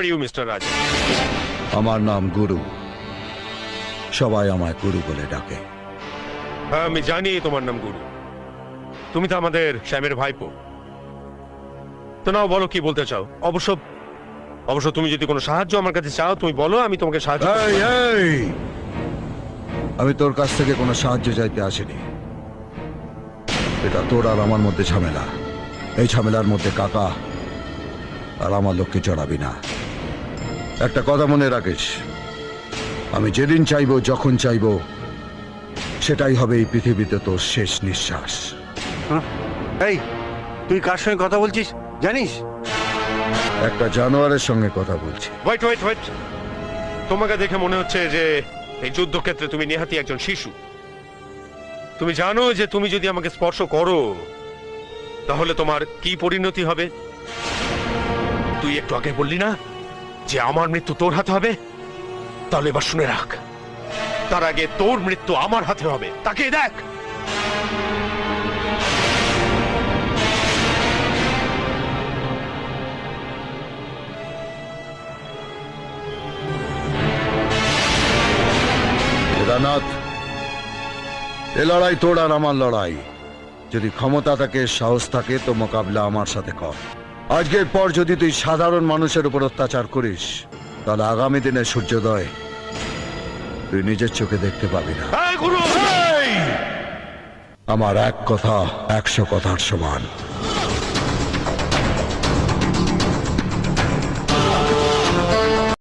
Are you mister রাজ? আমার নাম গুরু, সবাই আমায় গুরু বলে ডাকে। হ্যাঁ, আমি জানি তোমার নাম গুরু। তুমি তো আমাদের শ্যামের ভাইপো। তো নাও, বলো কি বলতে চাও। অবশ্য অবশ্য তুমি যদি কোনো সাহায্য আমার কাছে চাও, তুমি বলো, আমি তোমাকে সাহায্য করতে এই, পারি। এই! আমি তোর কাছ থেকে কোনো সাহায্য চাইতে আসিনি। এটা তোর আর আমার মধ্যে ঝামেলা। এই ঝামেলার মধ্যে কাকা আর আমার লোককে জড়াবি না। একটা কথা মনে রাখিস, আমি যেদিন চাইবো, যখন চাইবো, সেটাই হবে এই পৃথিবীতে তোর শেষ নিঃশ্বাস। এই, তুই কার সঙ্গে কথা বলছিস জানিস? একটা জানোয়ারের সঙ্গে কথা বলছি। ওয়েট ওয়েট ওয়েট, তোমাকে দেখে মনে হচ্ছে যে এই যুদ্ধক্ষেত্রে তুমি নেহাতি একজন শিশু। তুমি জানো যে তুমি যদি আমাকে স্পর্শ করো তাহলে তোমার কি পরিণতি হবে? তুই একটু আগে বললি না যে আমার মৃত্যু তোর হাতে হবে? তাহলে এবার শুনে রাখ, তার আগে তোর মৃত্যু আমার হাতে হবে। তাকে দেখ। কেদারনাথ, এ লড়াই তোর আর আমার লড়াই। যদি ক্ষমতা থাকে, সাহস থাকে, তো মোকাবিলা আমার সাথে কর। আজকের পর যদি তুই সাধারণ মানুষের উপর অত্যাচার করিস, তাহলে আগামী দিনে সূর্যোদয় তুই নিজের চোখে দেখতে পাবি না। এই গুরু, এই! আমার এক কথা 100 কথার সমান।